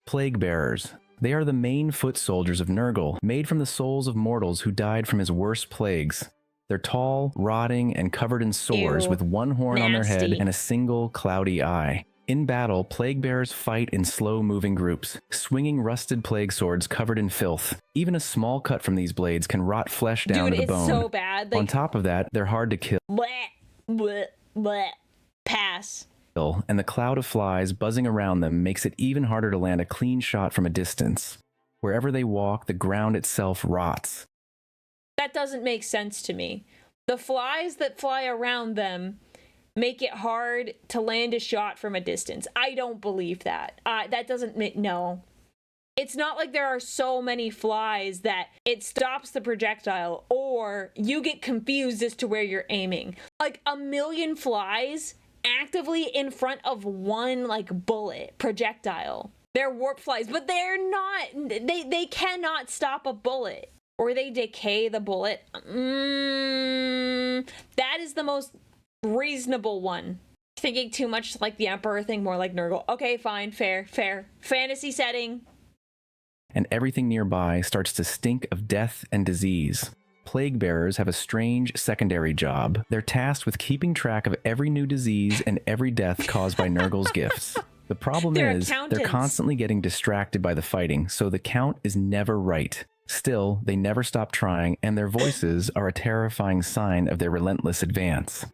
Plague bearers. They are the main foot soldiers of Nurgle, made from the souls of mortals who died from his worst plagues. They're tall, rotting, and covered in sores, Ew. with one horn on their head Nasty. and a single cloudy eye. In battle, plague bearers fight in slow-moving groups, swinging rusted plague swords covered in filth. Even a small cut from these blades can rot flesh down to the bone. Dude, it's so bad. Like, On top of that, they're hard to kill. bleh, bleh, bleh. Pass. And the cloud of flies buzzing around them makes it even harder to land a clean shot from a distance. Wherever they walk, the ground itself rots. That doesn't make sense to me. The flies that fly around them make it hard to land a shot from a distance. I don't believe that. That doesn't make... No. It's not like there are so many flies that it stops the projectile or you get confused as to where you're aiming. Like, a million flies actively in front of one, like, bullet projectile. They're warp flies, but they're not... They cannot stop a bullet. Or they decay the bullet. That is the most reasonable one. Thinking too much like the Emperor thing, more like Nurgle. Okay, fine, fair. Fantasy setting. And everything nearby starts to stink of death and disease. Plague bearers have a strange secondary job. They're tasked with keeping track of every new disease and every death caused by Nurgle's gifts. The problem is, they're constantly getting distracted by the fighting, so the count is never right. Still, they never stop trying, and their voices are a terrifying sign of their relentless advance.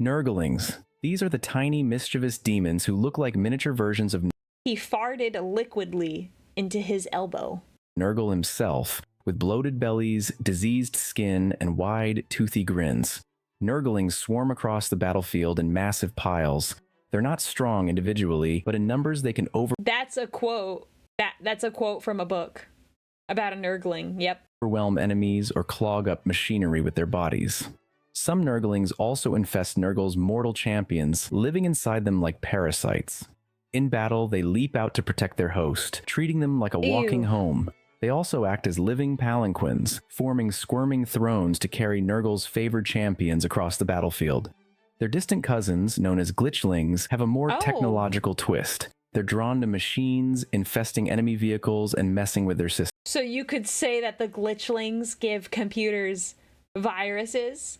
Nurglings. These are the tiny, mischievous demons who look like miniature versions of... He farted liquidly into his elbow. Nurgle himself, with bloated bellies, diseased skin, and wide, toothy grins. Nurglings swarm across the battlefield in massive piles. They're not strong individually, but in numbers they can That's a quote. That's a quote from a book about a Nurgling. Yep. overwhelm enemies or clog up machinery with their bodies. Some Nurglings also infest Nurgle's mortal champions, living inside them like parasites. In battle, they leap out to protect their host, treating them like a walking home. They also act as living palanquins, forming squirming thrones to carry Nurgle's favored champions across the battlefield. Their distant cousins, known as glitchlings, have a more technological twist. They're drawn to machines, infesting enemy vehicles, and messing with their systems. So you could say that the glitchlings give computers viruses?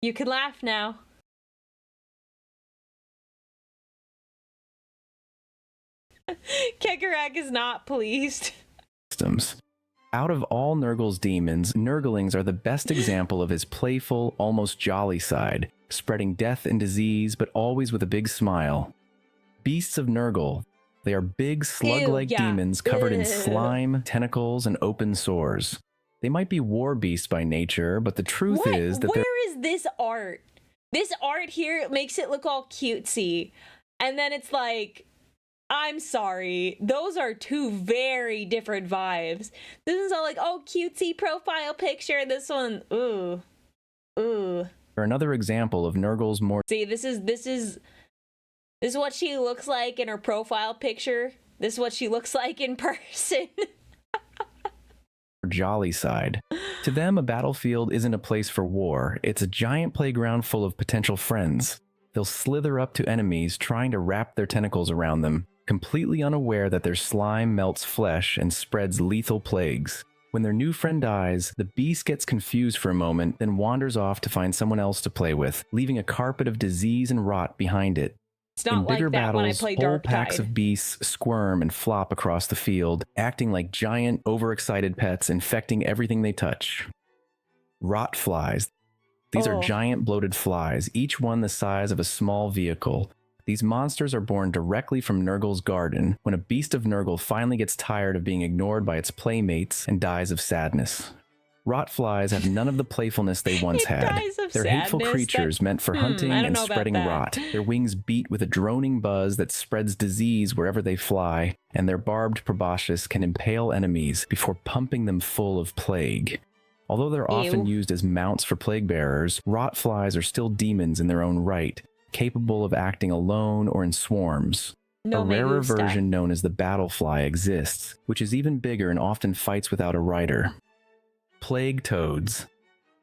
You can laugh now. Kegarak is not pleased. Out of all Nurgle's demons, Nurglings are the best example of his playful, almost jolly side, spreading death and disease, but always with a big smile. Beasts of Nurgle. They are big, slug-like demons covered in slime, tentacles, and open sores. They might be war beasts by nature, but the truth is that Where is this art? This art here makes it look all cutesy. And then it's like, I'm sorry, those are two very different vibes. This is all like, oh, cutesy profile picture. This one, ooh. Or another example of Nurgle's more... See, this is what she looks like in her profile picture. This is what she looks like in person. jolly side. To them, a battlefield isn't a place for war. It's a giant playground full of potential friends. They'll slither up to enemies, trying to wrap their tentacles around them, completely unaware that their slime melts flesh and spreads lethal plagues. When their new friend dies, the beast gets confused for a moment, then wanders off to find someone else to play with, leaving a carpet of disease and rot behind it. It's not In bigger like that battles, when I play whole Darktide. packs of beasts squirm and flop across the field, acting like giant, overexcited pets, infecting everything they touch. Rot flies. These are giant bloated flies, each one the size of a small vehicle. These monsters are born directly from Nurgle's garden, when a beast of Nurgle finally gets tired of being ignored by its playmates and dies of sadness. Rot flies have none of the playfulness they once had. They're hateful creatures meant for hunting and spreading rot. Their wings beat with a droning buzz that spreads disease wherever they fly, and their barbed proboscis can impale enemies before pumping them full of plague. Although they're often used as mounts for plague bearers, rot flies are still demons in their own right, capable of acting alone or in swarms. A rarer version known as the battlefly exists, which is even bigger and often fights without a rider. Plague toads.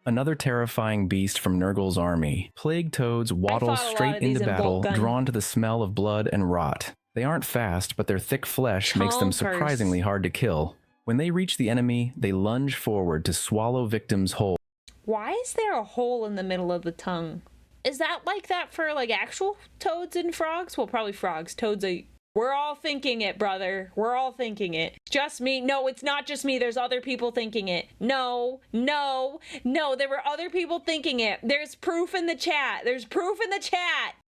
Another terrifying beast from Nurgle's army. Plague toads waddle fought a lot straight of these into in battle, Bolt Gun. drawn to the smell of blood and rot. They aren't fast, but their thick flesh makes them Tempris. surprisingly hard to kill. When they reach the enemy, they lunge forward to swallow victims whole. Why is there a hole in the middle of the tongue? Is that like that for like actual toads and frogs? Well, probably frogs. Toads are... We're all thinking it, brother. We're all thinking it. Just me. No, it's not just me. There's other people thinking it. No. There were other people thinking it. There's proof in the chat.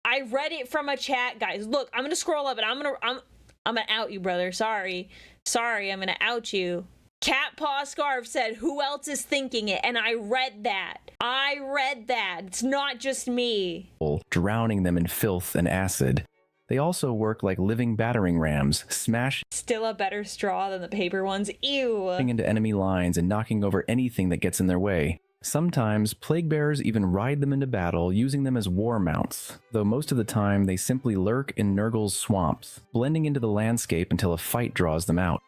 I read it from a chat, guys. Look, I'm gonna scroll up and I'm gonna out you, brother. Sorry, I'm gonna out you. Cat Paw Scarf said, who else is thinking it? And I read that. It's not just me. Drowning them in filth and acid. They also work like living battering rams, smashing Still a better straw than the paper ones. Ew. into enemy lines and knocking over anything that gets in their way. Sometimes, plague bearers even ride them into battle, using them as war mounts, though most of the time they simply lurk in Nurgle's swamps, blending into the landscape until a fight draws them out.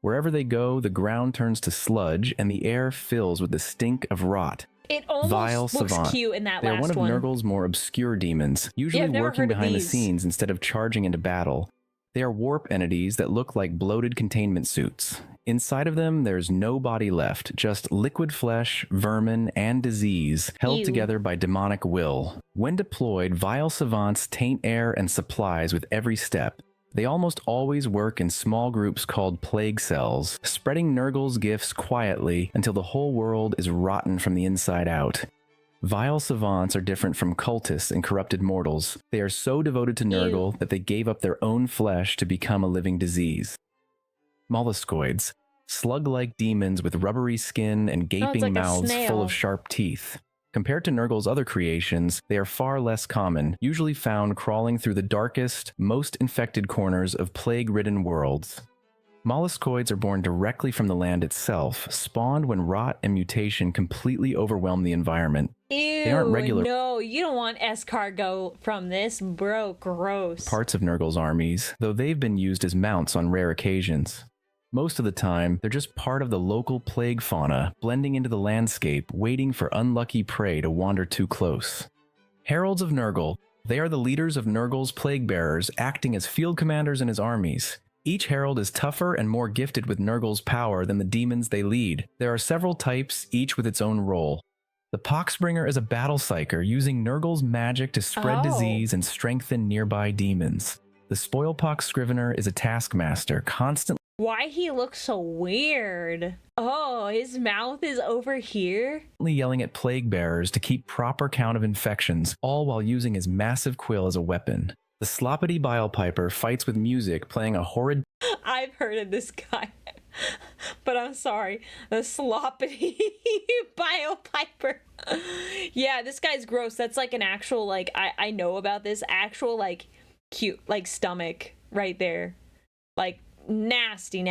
Wherever they go, the ground turns to sludge and the air fills with the stink of rot. It almost Vile looks Savant. cute in that They are last one of one. Nurgle's more obscure demons, usually I've never working heard of behind the these. scenes instead of charging into battle. They are warp entities that look like bloated containment suits. Inside of them, there's no body left, just liquid flesh, vermin, and disease, held Ew. together by demonic will. When deployed, vile savants taint air and supplies with every step. They almost always work in small groups called plague cells, spreading Nurgle's gifts quietly until the whole world is rotten from the inside out. Vile savants are different from cultists and corrupted mortals. They are so devoted to Nurgle that they gave up their own flesh to become a living disease. Molluscoids, slug-like demons with rubbery skin and gaping like a mouths full snail. of sharp teeth. Compared to Nurgle's other creations, they are far less common, usually found crawling through the darkest, most infected corners of plague-ridden worlds. Molluscoids are born directly from the land itself, spawned when rot and mutation completely overwhelm the environment. Ew, They aren't regular no, you don't want escargot from this, bro. Gross. parts of Nurgle's armies, though they've been used as mounts on rare occasions. Most of the time, they're just part of the local plague fauna, blending into the landscape, waiting for unlucky prey to wander too close. Heralds of Nurgle. They are the leaders of Nurgle's plague bearers, acting as field commanders in his armies. Each herald is tougher and more gifted with Nurgle's power than the demons they lead. There are several types, each with its own role. The Poxbringer is a battle psyker, using Nurgle's magic to spread disease and strengthen nearby demons. The Spoilpox Scrivener is a taskmaster, constantly Why he looks so weird? Oh, his mouth is over here? yelling at plague bearers to keep proper count of infections, all while using his massive quill as a weapon. The Sloppity Bilepiper fights with music, playing a horrid I've heard of this guy. But I'm sorry. The sloppity Bilepiper. Yeah, this guy's gross. That's like an actual, like, I know about this actual, like, cute, like, stomach right there. Like, nasty.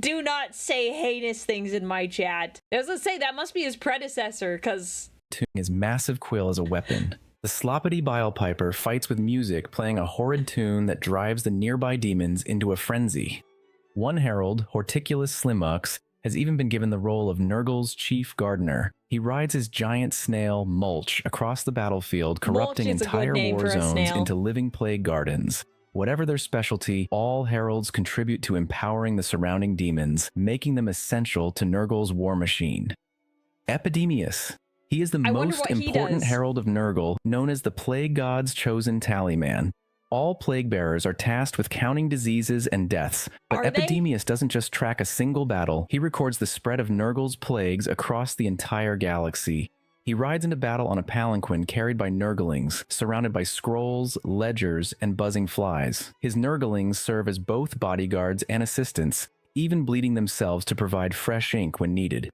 Do not say heinous things in my chat. I was gonna say, that must be his predecessor, because... his massive quill as a weapon. The Sloppity Bilepiper fights with music, playing a horrid tune that drives the nearby demons into a frenzy. One herald, Horticulus Slimux, has even been given the role of Nurgle's chief gardener. He rides his giant snail, Mulch, across the battlefield, corrupting Mulch is a good entire name war for a zones snail. into living plague gardens. Whatever their specialty, all heralds contribute to empowering the surrounding demons, making them essential to Nurgle's war machine. Epidemius. He is the I wonder most what he important does. herald of Nurgle, known as the Plague God's chosen tallyman. All plague bearers are tasked with counting diseases and deaths, but Are they? Epidemius doesn't just track a single battle, he records the spread of Nurgle's plagues across the entire galaxy. He rides into battle on a palanquin carried by Nurglings, surrounded by scrolls, ledgers, and buzzing flies. His Nurglings serve as both bodyguards and assistants, even bleeding themselves to provide fresh ink when needed.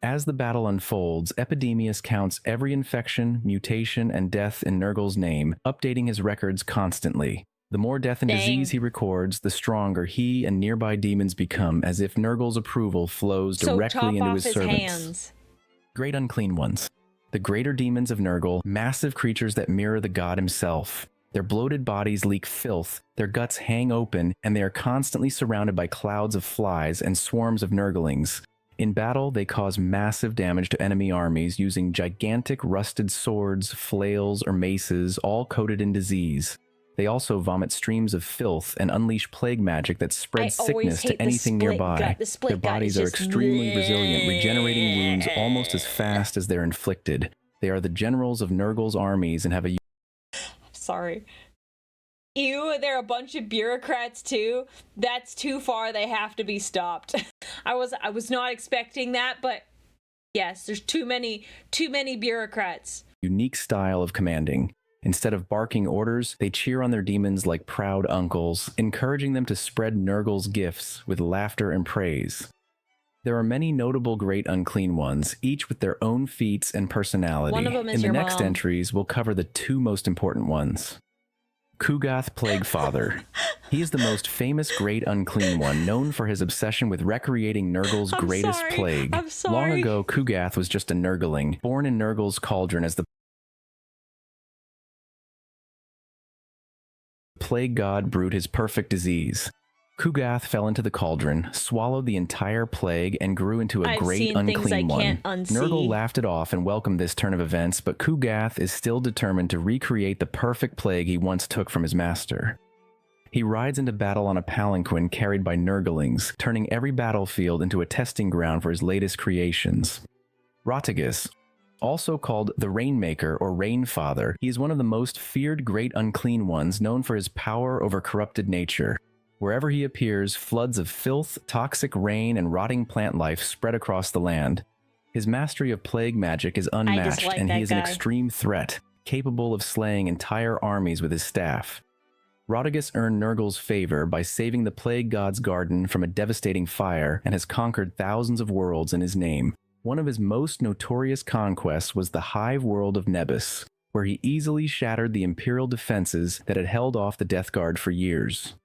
As the battle unfolds, Epidemius counts every infection, mutation, and death in Nurgle's name, updating his records constantly. The more death and Dang. disease he records, the stronger he and nearby demons become, as if Nurgle's approval flows So directly chop into off his his servants. hands. Great Unclean Ones. The greater demons of Nurgle, massive creatures that mirror the god himself. Their bloated bodies leak filth, their guts hang open, and they are constantly surrounded by clouds of flies and swarms of Nurglings. In battle, they cause massive damage to enemy armies using gigantic rusted swords, flails, or maces, all coated in disease. They also vomit streams of filth and unleash plague magic that spreads sickness to anything nearby. Their bodies are extremely resilient, regenerating wounds almost as fast as they're inflicted. They are the generals of Nurgle's armies and have a... Sorry. Ew, they're a bunch of bureaucrats too. That's too far. They have to be stopped. I was not expecting that, but yes, there's too many bureaucrats. Unique style of commanding. Instead of barking orders, they cheer on their demons like proud uncles, encouraging them to spread Nurgle's gifts with laughter and praise. There are many notable Great Unclean Ones, each with their own feats and personality. One of them is In the your next mom. entries, we'll cover the two most important ones. Kugath Plague Father. He is the most famous Great Unclean One, known for his obsession with recreating Nurgle's greatest plague. I'm sorry. Long ago, Kugath was just a Nurgling, born in Nurgle's cauldron as the plague god brewed his perfect disease. Kugath fell into the cauldron, swallowed the entire plague, and grew into a great unclean one. Nurgle laughed it off and welcomed this turn of events, but Kugath is still determined to recreate the perfect plague he once took from his master. He rides into battle on a palanquin carried by Nurglings, turning every battlefield into a testing ground for his latest creations. Rotigus, also called the Rainmaker or Rainfather, he is one of the most feared Great Unclean Ones, known for his power over corrupted nature. Wherever he appears, floods of filth, toxic rain, and rotting plant life spread across the land. His mastery of plague magic is unmatched, and he is an extreme threat, capable of slaying entire armies with his staff. Rotigus earned Nurgle's favor by saving the Plague God's garden from a devastating fire and has conquered thousands of worlds in his name. One of his most notorious conquests was the Hive world of Nebus, where he easily shattered the Imperial defenses that had held off the Death Guard for years.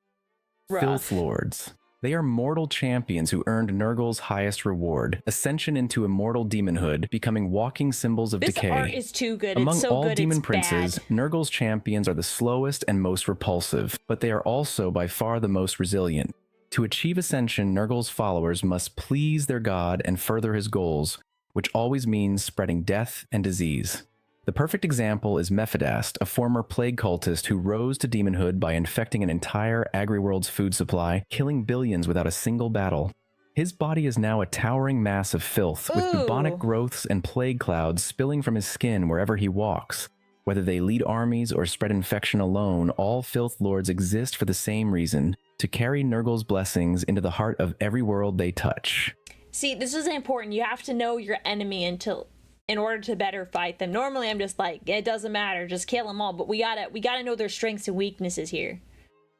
Filth Lords. They are mortal champions who earned Nurgle's highest reward, ascension into immortal demonhood, becoming walking symbols of decay. This art is too good. Among it's so all good, demon it's princes, bad. Nurgle's champions are the slowest and most repulsive, but they are also by far the most resilient. To achieve ascension, Nurgle's followers must please their god and further his goals, which always means spreading death and disease. The perfect example is Mephidast, a former plague cultist who rose to demonhood by infecting an entire Agriworld's food supply, killing billions without a single battle. His body is now a towering mass of filth, with bubonic growths and plague clouds spilling from his skin wherever he walks. Whether they lead armies or spread infection alone, all Filth Lords exist for the same reason, to carry Nurgle's blessings into the heart of every world they touch. See, this is important. You have to know your enemy in order to better fight them. Normally, I'm just like, it doesn't matter, just kill them all. But we gotta know their strengths and weaknesses here.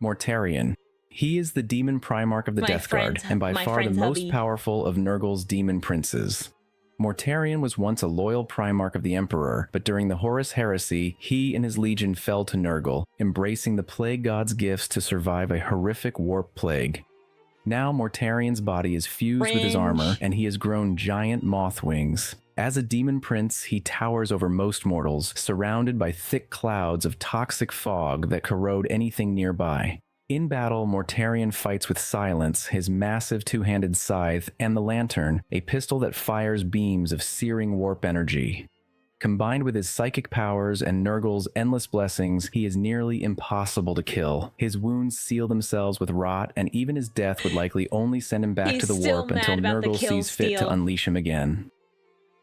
Mortarion. He is the demon Primarch of the Death Guard, and by far the most powerful of Nurgle's demon princes. Mortarion was once a loyal Primarch of the Emperor, but during the Horus Heresy, he and his legion fell to Nurgle, embracing the Plague God's gifts to survive a horrific warp plague. Now Mortarion's body is fused with his armor, and he has grown giant moth wings. As a demon prince, he towers over most mortals, surrounded by thick clouds of toxic fog that corrode anything nearby. In battle, Mortarion fights with Silence, his massive two-handed scythe, and the Lantern, a pistol that fires beams of searing warp energy. Combined with his psychic powers and Nurgle's endless blessings, he is nearly impossible to kill. His wounds seal themselves with rot, and even his death would likely only send him back to the warp until Nurgle sees fit to unleash him again.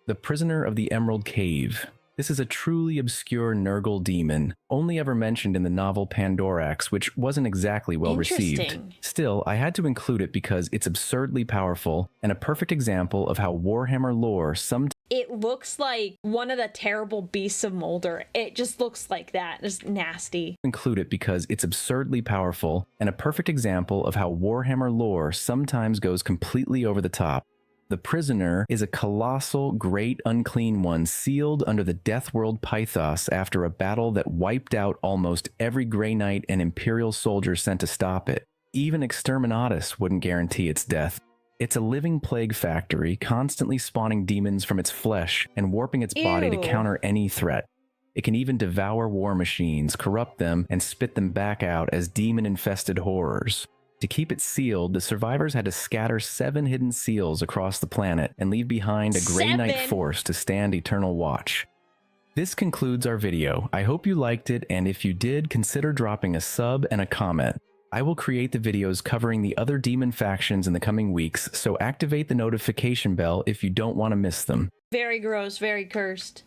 The Prisoner of the Emerald Cave. This is a truly obscure Nurgle demon, only ever mentioned in the novel Pandorax, which wasn't exactly well received. Still, I had to include it because it's absurdly powerful and a perfect example of how Warhammer lore sometimes... It looks like one of the terrible beasts of Moulder. It just looks like that. It's nasty. Include it because it's absurdly powerful and a perfect example of how Warhammer lore sometimes goes completely over the top. The Prisoner is a colossal, great unclean one sealed under the Death World Pythos after a battle that wiped out almost every Grey Knight and Imperial soldier sent to stop it. Even Exterminatus wouldn't guarantee its death. It's a living plague factory, constantly spawning demons from its flesh and warping its body to counter any threat. It can even devour war machines, corrupt them, and spit them back out as demon-infested horrors. To keep it sealed, the survivors had to scatter 7 hidden seals across the planet and leave behind a Grey Knight 7? force to stand eternal watch. This concludes our video. I hope you liked it, and if you did, consider dropping a sub and a comment. I will create the videos covering the other demon factions in the coming weeks, so activate the notification bell if you don't want to miss them. Very gross, very cursed.